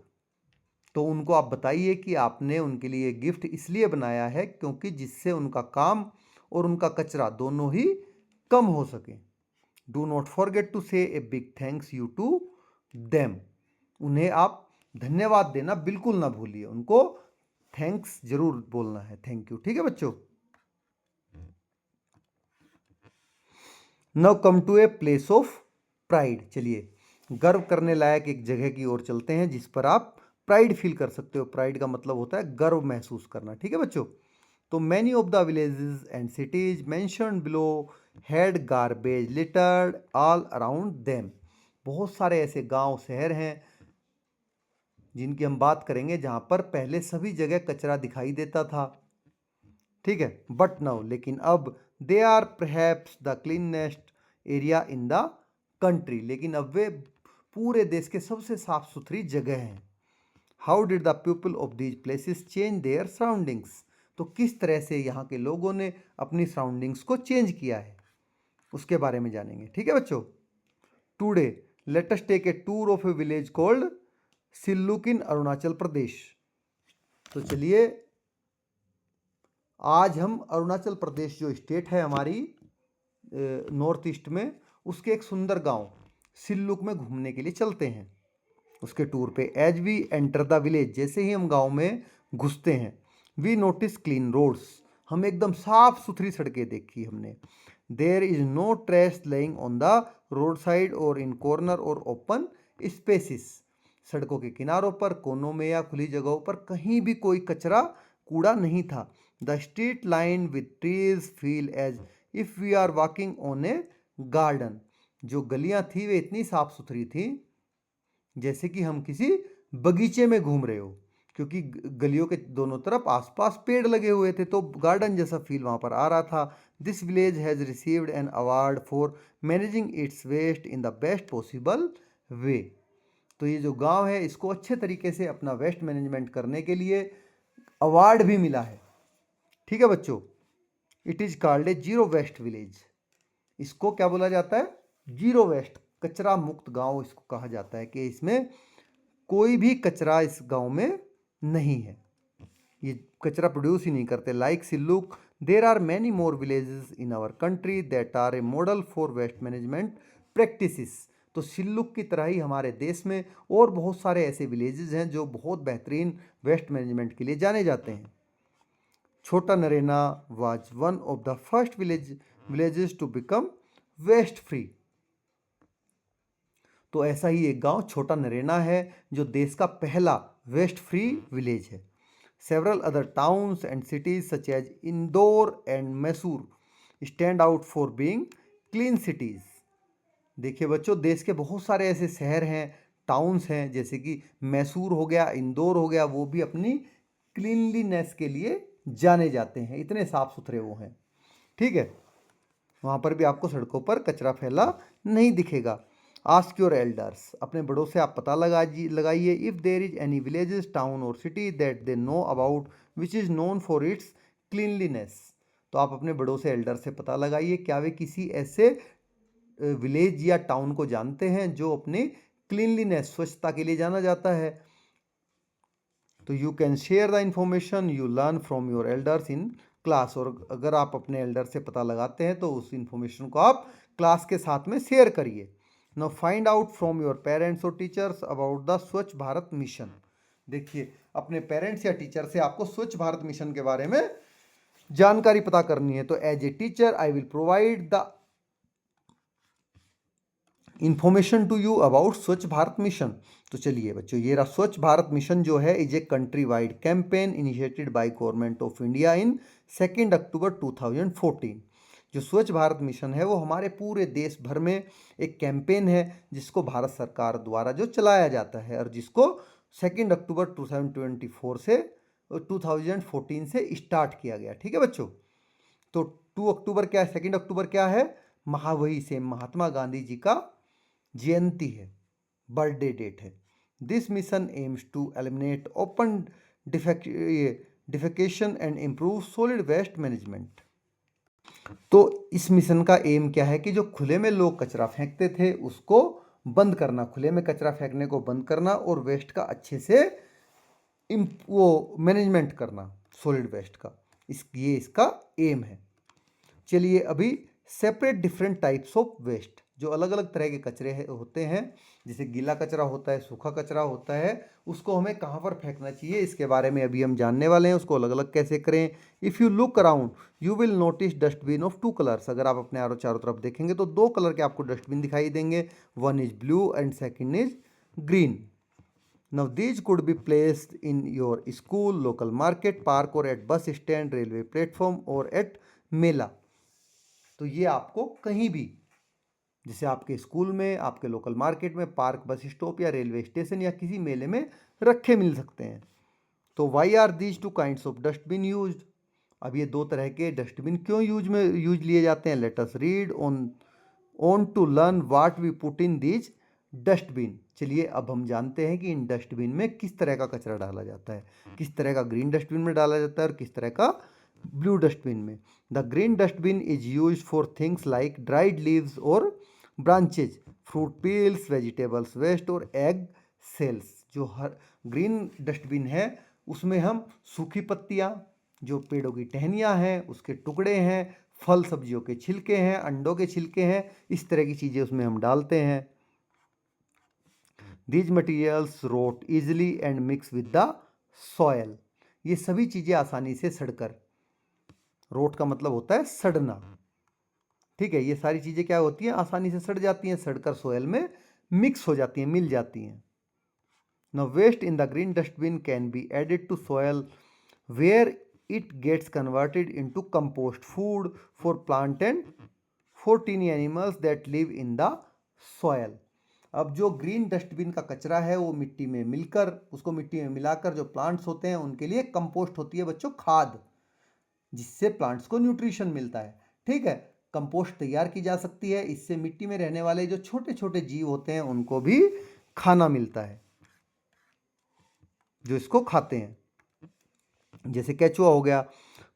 तो उनको आप बताइए कि आपने उनके लिए गिफ्ट इसलिए बनाया है क्योंकि जिससे उनका काम और उनका कचरा दोनों ही कम हो सके। Do not forget to say a big thanks you to them. उन्हें आप धन्यवाद देना बिल्कुल ना भूलिए, उनको थैंक्स जरूर बोलना है, थैंक यू। ठीक है बच्चों। Now come to a place of pride. चलिए गर्व करने लायक एक जगह की ओर चलते हैं जिस पर आप प्राइड फील कर सकते हो। प्राइड का मतलब होता है गर्व महसूस करना। ठीक है बच्चों। तो many of the villages and cities mentioned below had garbage littered all around them. बहुत सारे ऐसे गांव शहर हैं जिनकी हम बात करेंगे जहां पर पहले सभी जगह कचरा दिखाई देता था। ठीक है, बट नाउ, लेकिन अब they are perhaps the cleanest area in the country. लेकिन अब वे पूरे देश के सबसे साफ सुथरी जगह हैं। How did the people of these places change their surroundings. तो किस तरह से यहाँ के लोगों ने अपनी सराउंडिंग्स को चेंज किया है उसके बारे में जानेंगे। ठीक है बच्चों। Today let us take a tour of a village called Silluk in Arunachal Pradesh. तो चलिए आज हम अरुणाचल प्रदेश जो स्टेट है हमारी नॉर्थ ईस्ट में, उसके एक सुंदर गांव सिल्लुक में घूमने के लिए चलते हैं उसके टूर पे। As we enter the village, जैसे ही हम गांव में घुसते हैं, वी नोटिस क्लीन रोड्स। हम एकदम साफ सुथरी सड़कें देखी हमने। There is no trash lying on the road side और इन कॉर्नर और ओपन स्पेसिस। सड़कों के किनारों पर, कोनों में या खुली जगहों पर कहीं भी कोई कचरा कूड़ा नहीं था। The street line with trees feel as if we are walking on a garden. जो गलियां थी वे इतनी साफ सुथरी थी जैसे कि हम किसी बगीचे में घूम रहे हो, क्योंकि गलियों के दोनों तरफ आसपास पेड़ लगे हुए थे, तो गार्डन जैसा फील वहाँ पर आ रहा था। This village has received an award for managing its waste in the best possible way. तो ये जो गांव है इसको अच्छे तरीके से अपना वेस्ट मैनेजमेंट करने के लिए अवार्ड भी मिला है। ठीक है बच्चों। It is called a zero waste village. इसको क्या बोला जाता है? जीरो वेस्ट, कचरा मुक्त गांव इसको कहा जाता है, कि इसमें कोई भी कचरा इस गांव में नहीं है, ये कचरा प्रोड्यूस ही नहीं करते। Like Silluk there are many more villages in our country that are a model for waste management practices. तो सिल्लुक की तरह ही हमारे देश में और बहुत सारे ऐसे विलेजेस हैं जो बहुत बेहतरीन वेस्ट मैनेजमेंट के लिए जाने जाते हैं। Chhota Narena was one of the first villages to become waste free. तो ऐसा ही एक गांव छोटा नरेना है जो देश का पहला वेस्ट फ्री विलेज है। Several other towns and cities such as Indore and Mysore stand out for being clean cities. देखिए बच्चों, देश के बहुत सारे ऐसे शहर हैं, टाउन्स हैं, जैसे कि मैसूर हो गया, इंदौर हो गया, वो भी अपनी क्लीनलीनेस के लिए जाने जाते हैं, इतने साफ सुथरे वो हैं। ठीक है, वहाँ पर भी आपको सड़कों पर कचरा फैला नहीं दिखेगा। आस्क योर एल्डर्स, अपने बड़ों से आप पता लगाइए। If there is any villages town or city that they know about which is known for its cleanliness. तो आप अपने बड़ों से, एल्डर से पता लगाइए क्या वे किसी ऐसे विलेज या टाउन को जानते हैं जो अपनी क्लीनलीनेस, स्वच्छता के लिए जाना जाता है। तो you can share the information you learn from your elders in class. और अगर आप अपने एल्डर से पता लगाते हैं तो उस इंफॉर्मेशन को आप क्लास के साथ में शेयर करिए। Now find out from your parents और टीचर्स अबाउट द स्वच्छ भारत मिशन। देखिए, अपने पेरेंट्स या टीचर से आपको स्वच्छ भारत मिशन के बारे में जानकारी पता करनी है। तो as a teacher I will provide the information to you about Swachh Bharat mission. तो चलिए बच्चों, ये रहा स्वच्छ भारत मिशन जो है is a country wide campaign initiated by government of India in 2 अक्टूबर 2014। जो स्वच्छ भारत मिशन है वो हमारे पूरे देश भर में एक कैंपेन है जिसको भारत सरकार द्वारा जो चलाया जाता है, और जिसको 2 अक्टूबर 2014 से स्टार्ट किया गया। ठीक है बच्चों। तो 2 अक्टूबर क्या है, 2 अक्टूबर क्या है? वही से महात्मा गांधी जी का जयंती है, बर्थडे डेट है। This mission aims to eliminate open defecation and improve solid waste management. तो इस मिशन का एम क्या है कि जो खुले में लोग कचरा फेंकते थे उसको बंद करना, खुले में कचरा फेंकने को बंद करना और वेस्ट का अच्छे से वो मैनेजमेंट करना सॉलिड वेस्ट का, ये इसका एम है। चलिए अभी separate different types of waste, जो अलग अलग तरह के कचरे होते हैं, जैसे गीला कचरा होता है, सूखा कचरा होता है, उसको हमें कहाँ पर फेंकना चाहिए इसके बारे में अभी हम जानने वाले हैं। उसको अलग अलग कैसे करें। If you look around you will notice dustbin of 2 colours. अगर आप अपने चारों तरफ देखेंगे तो 2 कलर के आपको डस्टबिन दिखाई देंगे, one is blue and second is green. Now these could be placed in your school, local market, park or at bus stand, railway platform or at मेला। तो ये आपको कहीं भी, जैसे आपके स्कूल में, आपके लोकल मार्केट में, पार्क, बस स्टॉप या रेलवे स्टेशन या किसी मेले में रखे मिल सकते हैं। तो why are these two kinds of dustbin use. अब ये दो तरह के डस्टबिन क्यों यूज लिए जाते हैं। Let us read on to learn what we put in these dustbin. चलिए अब हम जानते हैं कि इन डस्टबिन में किस तरह का कचरा डाला जाता है, किस तरह का ग्रीन डस्टबिन में डाला जाता है और किस तरह का ब्लू डस्टबिन में। The green dustbin is use for things like dried leaves or branches, fruit peels, vegetables waste or egg shells. जो हर ग्रीन डस्टबिन है उसमें हम सूखी पत्तियाँ, जो पेड़ों की टहनियाँ हैं उसके टुकड़े हैं, फल सब्जियों के छिलके हैं, अंडों के छिलके हैं, इस तरह की चीज़ें उसमें हम डालते हैं। These materials rot easily and mix with the soil। ये सभी चीज़ें आसानी से सड़कर, रोट का मतलब होता है सड़ना, ठीक है। ये सारी चीज़ें क्या होती हैं, आसानी से सड़ जाती हैं, सड़कर सोयल में मिक्स हो जाती हैं, मिल जाती हैं। Now waste in the green dustbin can be added to soil where it gets converted into compost food for plant and for tiny animals that live in the soil। अब जो green dustbin का कचरा है वो मिट्टी में मिलकर, उसको मिट्टी में मिलाकर जो प्लांट्स होते हैं उनके लिए कंपोस्ट होती है बच्चों, खाद, जिससे प्लांट्स को न्यूट्रिशन मिलता है, ठीक है। कंपोस्ट तैयार की जा सकती है, इससे मिट्टी में रहने वाले जो छोटे छोटे जीव होते हैं उनको भी खाना मिलता है, जो इसको खाते हैं, जैसे केचुआ हो गया।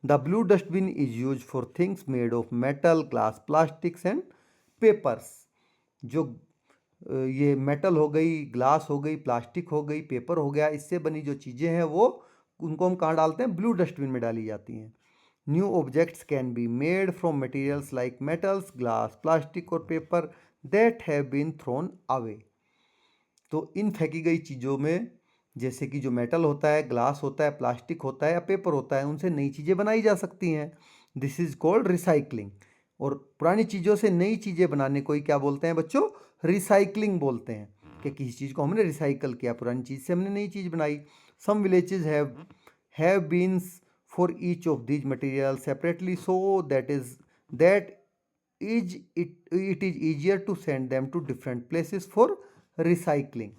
The blue dustbin is use for things made of metal, glass, plastics and papers. जो ये मेटल हो गई, ग्लास हो गई, प्लास्टिक हो गई, पेपर हो गया, इससे बनी जो चीज़ें हैं वो, उनको हम कहाँ डालते हैं, ब्लू डस्टबिन में डाली जाती हैं। New objects can be made from materials like metals, glass, plastic or paper that have been thrown away. तो इन फेंकी गई चीज़ों में, जैसे कि जो मेटल होता है, ग्लास होता है, प्लास्टिक होता है या पेपर होता है, उनसे नई चीज़ें बनाई जा सकती हैं। This is called recycling. और पुरानी चीज़ों से नई चीज़ें बनाने को ही क्या बोलते हैं बच्चों, रिसाइकलिंग बोलते हैं। कि किसी चीज़ को हमने रिसाइकल किया, पुरानी चीज़ से हमने नई चीज़ बनाई। Some villages have bins for each of these material separately so that it is easier to send them to different places for recycling,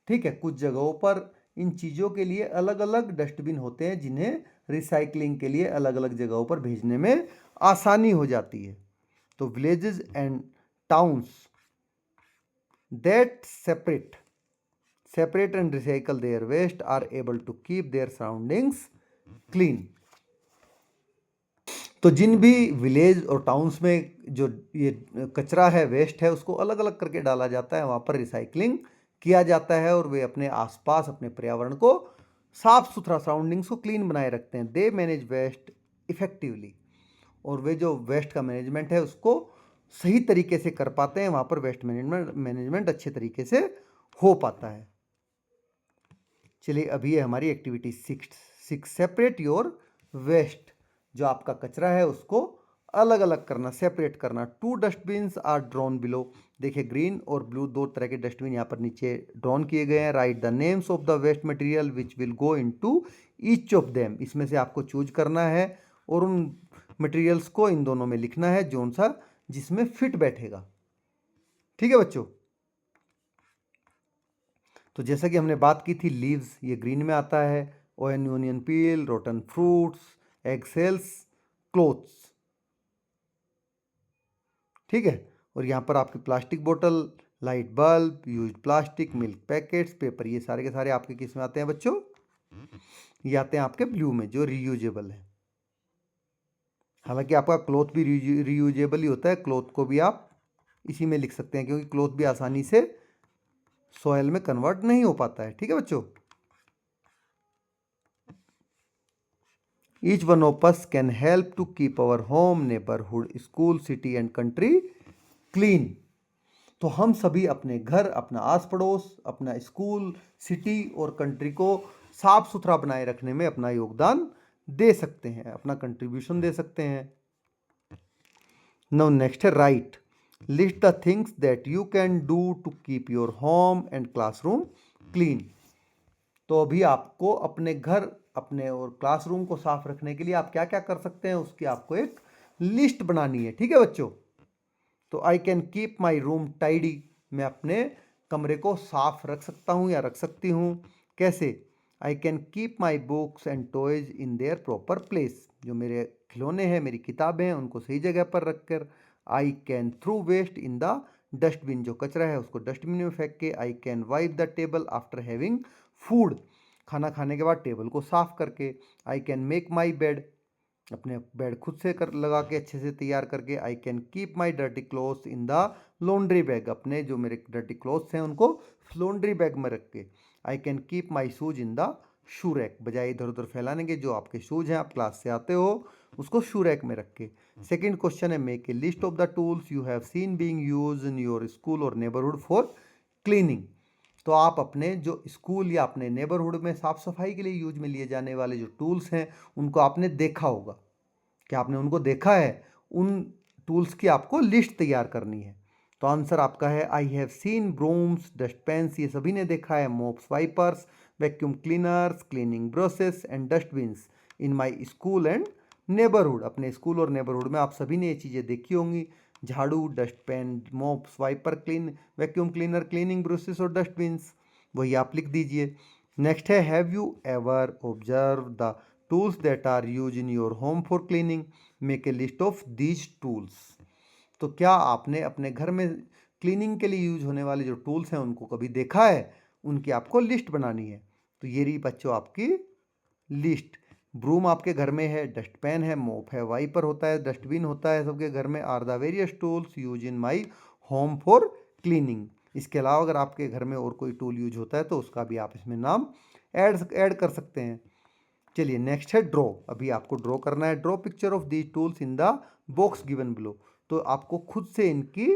ठीक है। कुछ जगहों पर इन चीज़ों के लिए अलग अलग डस्टबिन होते हैं जिन्हें रिसाइकलिंग के लिए अलग अलग जगहों पर भेजने में आसानी हो जाती है। तो villages and towns that separate and recycle their waste are able to keep their surroundings clean. तो जिन भी विलेज और टाउन्स में जो ये कचरा है, वेस्ट है, उसको अलग अलग करके डाला जाता है, वहाँ पर रिसाइकलिंग किया जाता है और वे अपने आसपास अपने पर्यावरण को साफ सुथरा, सराउंडिंग्स को क्लीन बनाए रखते हैं। They manage waste effectively. और वे जो वेस्ट का मैनेजमेंट है उसको सही तरीके से कर पाते हैं, वहाँ पर वेस्ट मैनेजमेंट अच्छे तरीके से हो पाता है। चलिए अभी है हमारी एक्टिविटी 6 सेपरेट योर वेस्ट। जो आपका कचरा है उसको अलग अलग करना, सेपरेट करना। 2 डस्टबिन्स आर ड्रॉन बिलो। देखिए ग्रीन और ब्लू दो तरह के डस्टबिन यहाँ पर नीचे ड्रॉन किए गए हैं। Write the names of the waste material which will go into each of them. इसमें से आपको चूज करना है और उन मटेरियल्स को इन दोनों में लिखना है, जोन सा जिसमें फिट बैठेगा, ठीक है बच्चों। तो जैसा कि हमने बात की थी, लीव्स ये ग्रीन में आता है, onion peel, rotten fruits, egg shells, clothes, ठीक है। और यहाँ पर आपकी प्लास्टिक बोतल, light bulb, use plastic, milk packets, paper, ये सारे के सारे आपके किस में आते हैं बच्चों, ये आते हैं आपके ब्लू में, जो रीयूजेबल है। हालांकि आपका क्लॉथ भी रीयूजेबल ही होता है, क्लॉथ को भी आप इसी में लिख सकते हैं क्योंकि क्लॉथ भी आसानी से सॉयल में कन्वर्ट नहीं हो पाता है, ठीक है बच्चों। Each one of us can help to keep our home, neighbourhood, school, city and country clean. तो हम सभी अपने घर, अपना आस पड़ोस, अपना स्कूल, सिटी और कंट्री को साफ सुथरा बनाए रखने में अपना योगदान दे सकते हैं, अपना कंट्रीब्यूशन दे सकते हैं। नाउ नेक्स्ट है write, list the things that you can do to keep your home and classroom clean. तो अभी आपको अपने घर, अपने और क्लासरूम को साफ रखने के लिए आप क्या क्या कर सकते हैं उसकी आपको एक लिस्ट बनानी है। ठीक है बच्चों, तो आई can keep my room tidy, मैं अपने कमरे को साफ रख सकता हूँ या रख सकती हूँ। कैसे? आई can keep my books and toys in their proper place, जो मेरे खिलौने हैं, मेरी किताबें हैं, उनको सही जगह पर रखकर। I can throw waste in the dustbin, जो कचरा है उसको डस्टबिन में फेंक के। I can wipe the table after having food, खाना खाने के बाद टेबल को साफ करके। I can make my bed, अपने बेड खुद से कर लगा के अच्छे से तैयार करके। I can keep my dirty clothes in the laundry bag, अपने जो मेरे डर्टी क्लोथ्स हैं उनको लॉन्ड्री बैग में रख के। I can keep my shoes in the shoe rack, बजाय इधर उधर फैलाने के, जो आपके शूज हैं आप क्लास से आते हो उसको शू रैक में रख के। सेकेंड क्वेश्चन है make A list of the tools you have seen being used in your school और नेबरहुड फॉर क्लीनिंग। तो आप अपने जो स्कूल या अपने नेबरहुड में साफ सफाई के लिए यूज में लिए जाने वाले जो टूल्स हैं उनको आपने देखा होगा। क्या आपने उनको देखा है? उन टूल्स की आपको लिस्ट तैयार करनी है। तो आंसर आपका है I have seen brooms, dust pans, ये सभी ने देखा है, mops, wipers, vacuum cleaners, cleaning brushes and dustbins in my school and neighbourhood. अपने स्कूल और नेबरहुड में आप सभी ने ये चीज़ें देखी होंगी, झाड़ू, dust pan, mops, wiper, vacuum cleaner, cleaning brushes और डस्टबिन्स, वही आप लिख दीजिए। नेक्स्ट है have you ever observe the tools that are use in your home for cleaning, make a list of these tools. तो क्या आपने अपने घर में क्लीनिंग के लिए यूज होने वाले जो टूल्स हैं उनको कभी देखा है? उनकी आपको लिस्ट बनानी है। तो ये रही बच्चों आपकी लिस्ट। ब्रूम आपके घर में है, डस्ट पेन है, मोप है, वाइपर होता है, डस्टबिन होता है सबके घर में। Are the various tools use in my home for cleaning. इसके अलावा अगर आपके घर में और कोई टूल यूज होता है तो उसका भी आप इसमें नाम ऐड कर सकते हैं। चलिए नेक्स्ट है ड्रॉ। अभी आपको ड्रॉ करना है। Draw picture of these tools in the box given below. तो आपको खुद से इनकी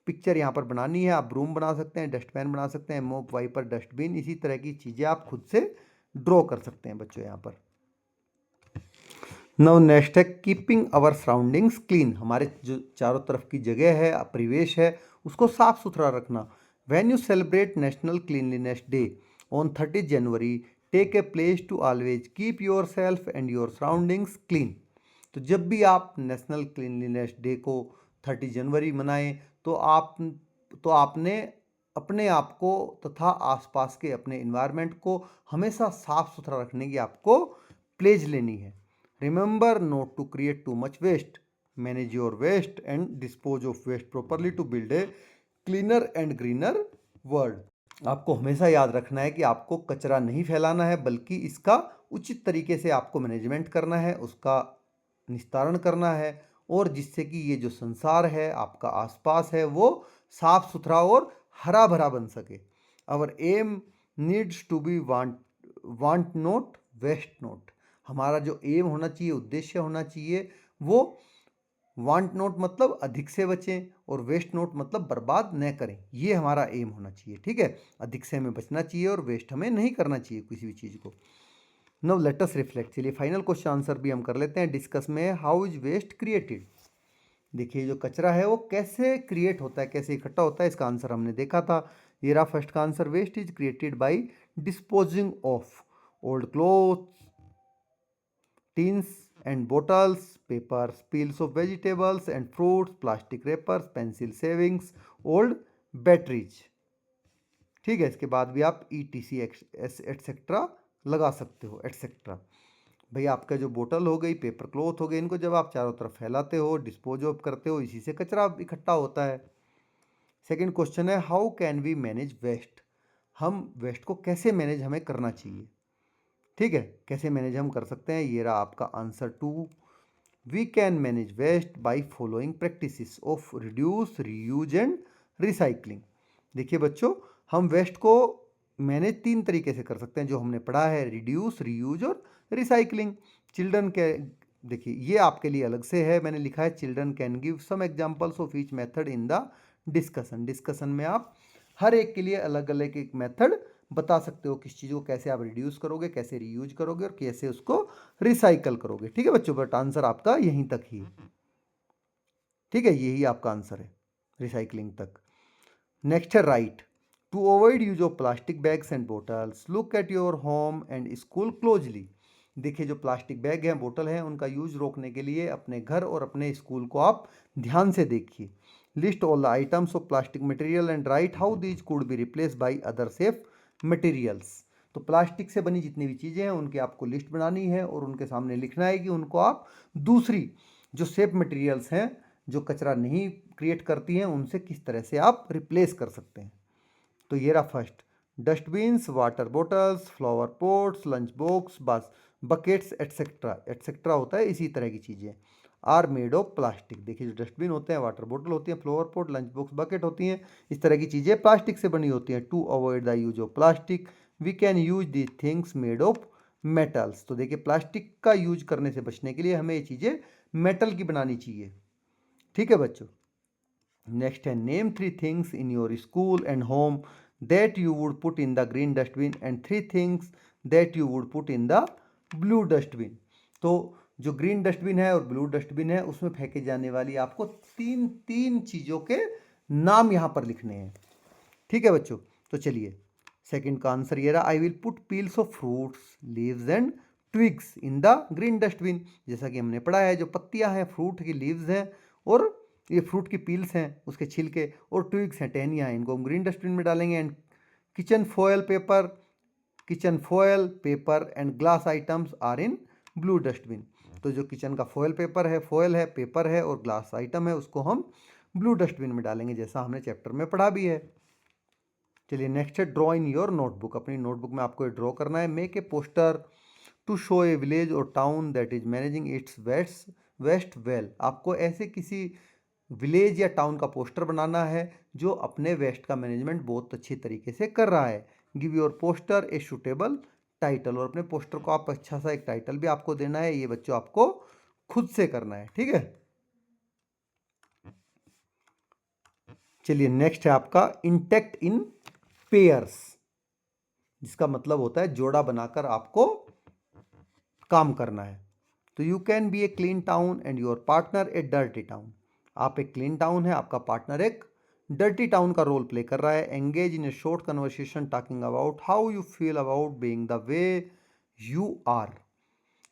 पिक्चर यहाँ पर बनानी है। आप ब्रूम बना सकते हैं, डस्टबिन बना सकते हैं, मोप, वाइपर, डस्टबिन, इसी तरह की चीज़ें आप खुद से ड्रॉ कर सकते हैं बच्चों यहाँ पर। नाउ नेक्स्ट है कीपिंग आवर सराउंडिंग्स क्लीन। हमारे जो चारों तरफ की जगह है, परिवेश है, उसको साफ सुथरा रखना। When you celebrate national cleanliness day on 30 January, take a place to always keep yourself and your surroundings clean. तो जब भी आप नेशनल क्लीनलीनेस डे को 30 जनवरी मनाएं तो आपने अपने आप को तथा आसपास के अपने इन्वायरमेंट को हमेशा साफ सुथरा रखने की आपको प्लेज लेनी है। Remember not to create too much waste, manage your waste and dispose of waste properly to build a cleaner and greener world. आपको हमेशा याद रखना है कि आपको कचरा नहीं फैलाना है, बल्कि इसका उचित तरीके से आपको मैनेजमेंट करना है, उसका निस्तारण करना है, और जिससे कि ये जो संसार है, आपका आसपास है, वो साफ सुथरा और हरा भरा बन सके। Our aim needs to be want not waste not. हमारा जो एम होना चाहिए, उद्देश्य होना चाहिए, वो वांट नोट मतलब अधिक से बचें, और वेस्ट नोट मतलब बर्बाद न करें। ये हमारा एम होना चाहिए। ठीक है, अधिक से हमें बचना चाहिए और वेस्ट हमें नहीं करना चाहिए किसी भी चीज़ को। नाउ लेट अस रिफ्लेक्ट। चलिए फाइनल क्वेश्चन आंसर भी हम कर लेते हैं। डिस्कस में हाउ इज वेस्ट क्रिएटेड। देखिए जो कचरा है वो कैसे क्रिएट होता है, कैसे इकट्ठा होता है, इसका आंसर हमने देखा था। ये रहा फर्स्ट का answer, waste is created by disposing of old clothes, tins and bottles, papers, peels of vegetables and fruits, plastic wrappers, pencil savings, old batteries। ठीक है, इसके बाद भी आप ETC एटसेट्रा लगा सकते हो, एटसेट्रा। भाई आपका जो बोतल हो गई, पेपर क्लॉथ हो गए, इनको जब आप चारों तरफ फैलाते हो, डिस्पोज ऑफ करते हो, इसी से कचरा इकट्ठा होता है। सेकंड क्वेश्चन है how can we manage waste. हम वेस्ट को कैसे मैनेज हमें करना चाहिए। ठीक है, कैसे मैनेज हम कर सकते हैं, ये रहा आपका answer 2। We can manage waste by following practices of reduce, reuse and recycling. देखिए बच्चों, हम वेस्ट को मैनेज 3 तरीके से कर सकते हैं जो हमने पढ़ा है, रिड्यूस, रीयूज और रिसाइकलिंग। चिल्ड्रन के देखिए ये आपके लिए अलग से है, मैंने लिखा है children can give some examples of each method in the discussion. Discussion में आप हर एक के लिए अलग अलग एक मेथड बता सकते हो, किस चीज़ को कैसे आप रिड्यूस करोगे, कैसे रीयूज करोगे और कैसे उसको रिसाइकल करोगे। ठीक है बच्चों, बट आंसर आपका यहीं तक ही है। ठीक है, यही आपका आंसर है रिसाइकलिंग तक। नेक्स्ट है write to avoid use of plastic bags and bottles look at your home and school closely. देखिए जो प्लास्टिक बैग हैं, बोतल हैं, उनका यूज रोकने के लिए अपने घर और अपने स्कूल को आप ध्यान से देखिए। List all the items of plastic material and right how these could be replace by other safe materials. तो प्लास्टिक से बनी जितनी भी चीज़ें हैं उनकी आपको लिस्ट बनानी है और उनके सामने लिखना है कि उनको आप दूसरी जो सेफ मटेरियल्स हैं, जो कचरा नहीं क्रिएट करती हैं, उनसे किस तरह से आप रिप्लेस कर सकते हैं। तो ये रहा first, dustbins, water bottles, flower pots, lunch box, बस बकेट्स एटसेट्रा। एटसेट्रा होता है इसी तरह की चीज़ें, आर मेड ऑफ प्लास्टिक। देखिए जो डस्टबिन होते हैं, वाटर बॉटल होती है, flower pot, lunch box, bucket होती हैं, इस तरह की चीज़ें प्लास्टिक से बनी होती हैं। To avoid the use of plastic we can use the things made of metals. तो देखिए प्लास्टिक का यूज करने से बचने के लिए हमें ये चीज़ें मेटल की बनानी चाहिए। ठीक है बच्चों, नेक्स्ट है name 3 things in your school and home that you would put in the green dustbin and 3 things that you would put in the blue dustbin. तो जो ग्रीन डस्टबिन है और ब्लू डस्टबिन है उसमें फेंके जाने वाली आपको तीन तीन चीज़ों के नाम यहाँ पर लिखने हैं। ठीक है बच्चों, तो चलिए सेकंड का आंसर ये रहा, I will put peels of fruits leaves and twigs in the green dustbin. जैसा कि हमने पढ़ा है, जो पत्तियां हैं, फ्रूट की लीव्स हैं और ये फ्रूट की पील्स हैं, उसके छिलके, और ट्विग्स हैं, टहनियाँ हैं, इनको हम ग्रीन डस्टबिन में डालेंगे। And kitchen foil paper and glass items are in blue dustbin. तो जो किचन का फॉयल है, पेपर है और ग्लास आइटम है, उसको हम ब्लू डस्टबिन में डालेंगे, जैसा हमने चैप्टर में पढ़ा भी है। चलिए नेक्स्ट है ड्रॉ इन योर नोटबुक। अपनी नोटबुक में आपको ड्रॉ करना है, make a poster to show a village or town that is managing its waste well. आपको ऐसे किसी विलेज या टाउन का पोस्टर बनाना है जो अपने वेस्ट का मैनेजमेंट बहुत अच्छी तरीके से कर रहा है। Give your poster a suitable title, और अपने पोस्टर को आप अच्छा सा एक टाइटल भी आपको देना है। ये बच्चों आपको खुद से करना है। ठीक है, चलिए नेक्स्ट है आपका इंटेक्ट इन पेयर्स, जिसका मतलब होता है जोड़ा बनाकर आपको काम करना है। तो you can be a clean town and your partner a dirty town. आप एक क्लीन टाउन है, आपका पार्टनर एक डर्टी टाउन का रोल प्ले कर रहा है। Engage in a short conversation talking about how you feel about being the way you are.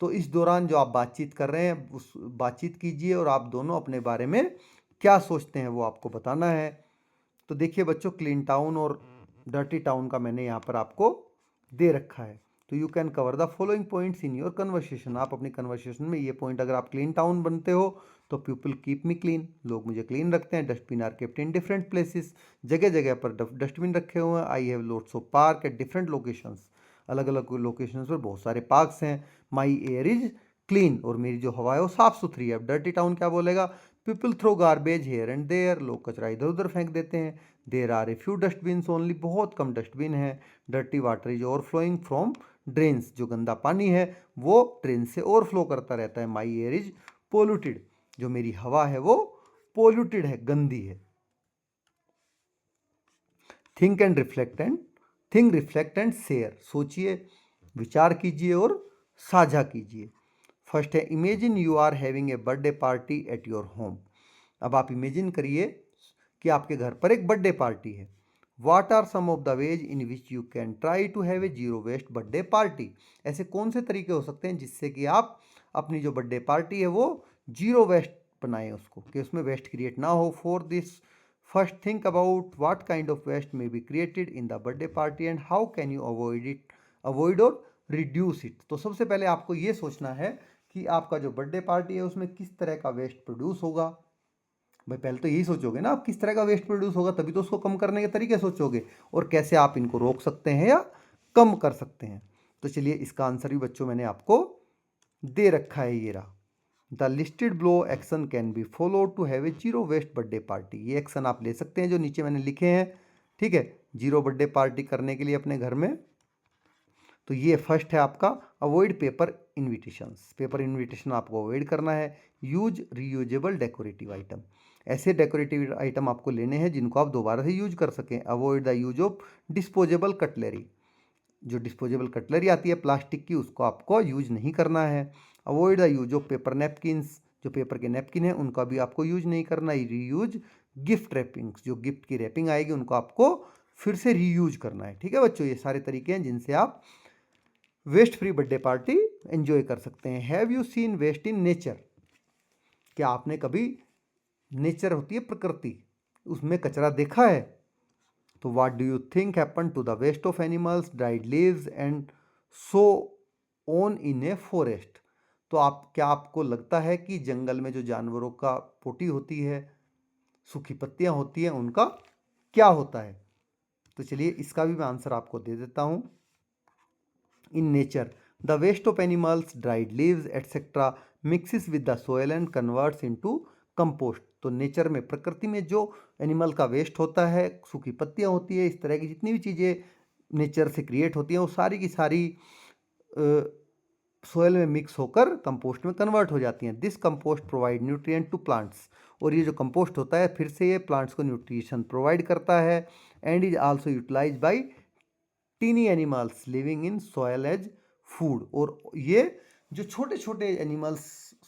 तो इस दौरान जो आप बातचीत कर रहे हैं उस बातचीत कीजिए और आप दोनों अपने बारे में क्या सोचते हैं वो आपको बताना है। तो देखिए बच्चों, क्लीन टाउन और डर्टी टाउन का मैंने यहाँ पर आपको दे रखा है। तो you can cover the following points in your conversation. आप अपनी कन्वर्सेशन में ये पॉइंट, अगर आप क्लीन टाउन बनते हो तो पीपल कीप मी क्लीन, लोग मुझे क्लीन रखते हैं। Dustbin are kept in different places, जगह जगह पर डस्टबिन रखे हुए हैं। I have lots of park at different locations, अलग अलग लोकेशंस पर बहुत सारे पार्क्स हैं। माई एयर इज क्लीन, और मेरी जो हवा है वो साफ सुथरी है। अब डर्टी टाउन क्या बोलेगा, people throw garbage here and there, लोग कचरा इधर उधर फेंक देते हैं। There are a few dustbin only, बहुत कम डस्टबिन है। Dirty water is overflowing from drains, जो गंदा पानी है वो ड्रेन से ओवरफ्लो करता रहता है। माई एयर इज पोल्यूटेड, जो मेरी हवा है वो पोल्यूटेड है, गंदी है। थिंक रिफ्लेक्ट एंड शेयर, सोचिए, विचार कीजिए और साझा कीजिए। फर्स्ट है imagine you are having a birthday party at your home. अब आप इमेजिन करिए कि आपके घर पर एक बर्थडे पार्टी है। What are some of the ways in which you can try to have a zero waste birthday party. ऐसे कौन से तरीके हो सकते हैं जिससे कि आप अपनी जो बर्थडे पार्टी है वो जीरो वेस्ट बनाएं, उसको कि उसमें वेस्ट क्रिएट ना हो। For this first think about what kind of waste may be created in the birthday party and how can you avoid और रिड्यूस इट। तो सबसे पहले आपको ये सोचना है कि आपका जो बर्थडे पार्टी है उसमें किस तरह का वेस्ट प्रोड्यूस होगा। भाई पहले तो यही सोचोगे ना आप, किस तरह का वेस्ट प्रोड्यूस होगा, तभी तो उसको कम करने के तरीके सोचोगे और कैसे आप इनको रोक सकते हैं या कम कर सकते हैं। तो चलिए इसका आंसर भी बच्चों मैंने आपको दे रखा है, ये रहा। The listed below action can be follow to have a zero waste birthday party. ये एक्शन आप ले सकते हैं जो नीचे मैंने लिखे हैं। ठीक है, जीरो बर्थडे पार्टी करने के लिए अपने घर में। तो ये फर्स्ट है आपका, avoid paper invitations. Paper invitation आपको अवॉइड करना है। यूज रीयूजेबल डेकोरेटिव आइटम, ऐसे डेकोरेटिव आइटम आपको लेने हैं जिनको आप दोबारा से यूज कर सकें। Avoid the use of disposable cutlery, जो डिस्पोजेबल कटलरी आती है प्लास्टिक की उसको आपको यूज नहीं करना है। Avoid the use of paper napkins, जो पेपर के नैपकिन है उनका भी आपको यूज नहीं करना। रीयूज गिफ्ट रैपिंग्स, जो गिफ्ट की रैपिंग आएगी उनको आपको फिर से रीयूज करना है। ठीक है बच्चों, ये सारे तरीके हैं जिनसे आप waste free birthday party enjoy कर सकते हैं। Have you seen waste in nature, क्या आपने कभी नेचर होती है प्रकृति, उसमें कचरा देखा है? तो what do you think happen to the waste of animals, dried leaves and so on in a forest. तो आप क्या आपको लगता है कि जंगल में जो जानवरों का पोटी होती है, सूखी पत्तियां होती हैं, उनका क्या होता है? तो चलिए इसका भी मैं आंसर आपको दे देता हूं। In nature the waste of animals, dried leaves etcetera mixes with the soil and converts into compost. तो नेचर में, प्रकृति में जो एनिमल का वेस्ट होता है, सूखी पत्तियां होती है, इस तरह की जितनी भी चीज़ें नेचर से क्रिएट होती हैं वो सारी की सारी सोयल में मिक्स होकर कंपोस्ट में कन्वर्ट हो जाती हैं। This compost provide nutrient to plants, और ये जो कंपोस्ट होता है फिर से ये प्लांट्स को न्यूट्रिशन प्रोवाइड करता है। And is also utilise by tiny animals living in soil as food, और ये जो छोटे छोटे एनिमल्स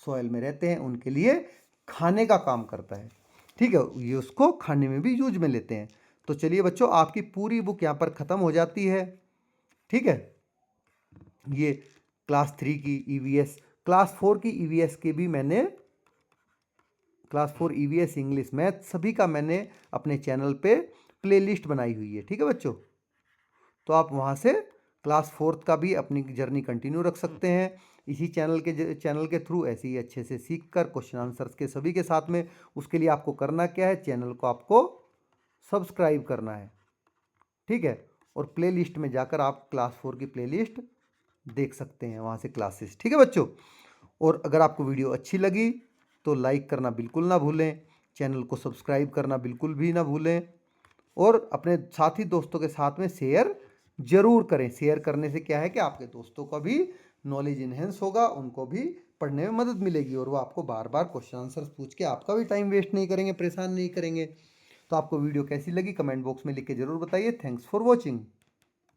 सॉयल में रहते हैं उनके लिए खाने का काम करता है। ठीक है, ये उसको खाने में भी यूज में लेते हैं। तो चलिए बच्चों, आपकी पूरी बुक यहाँ पर ख़त्म हो जाती है। ठीक है, ये क्लास 3 की ईवीएस, क्लास 4 की ईवीएस के भी मैंने, क्लास 4 ईवीएस इंग्लिश मैथ सभी का मैंने अपने चैनल पे प्लेलिस्ट बनाई हुई है। ठीक है बच्चों, तो आप वहाँ से क्लास 4 का भी अपनी जर्नी कंटिन्यू रख सकते हैं इसी चैनल के थ्रू, ऐसे ही अच्छे से सीख कर क्वेश्चन आंसर्स के सभी के साथ में। उसके लिए आपको करना क्या है, चैनल को आपको सब्सक्राइब करना है। ठीक है, और प्लेलिस्ट में जाकर आप क्लास 4 की प्लेलिस्ट देख सकते हैं वहाँ से क्लासेस। ठीक है बच्चों, और अगर आपको वीडियो अच्छी लगी तो लाइक करना बिल्कुल ना भूलें, चैनल को सब्सक्राइब करना बिल्कुल भी ना भूलें, और अपने साथी दोस्तों के साथ में शेयर जरूर करें। शेयर करने से क्या है कि आपके दोस्तों का भी नॉलेज इन्हेंस होगा, उनको भी पढ़ने में मदद मिलेगी, और वो आपको बार बार क्वेश्चन आंसर्स पूछ के आपका भी टाइम वेस्ट नहीं करेंगे, परेशान नहीं करेंगे। तो आपको वीडियो कैसी लगी कमेंट बॉक्स में लिख के जरूर बताइए। Thanks for watching.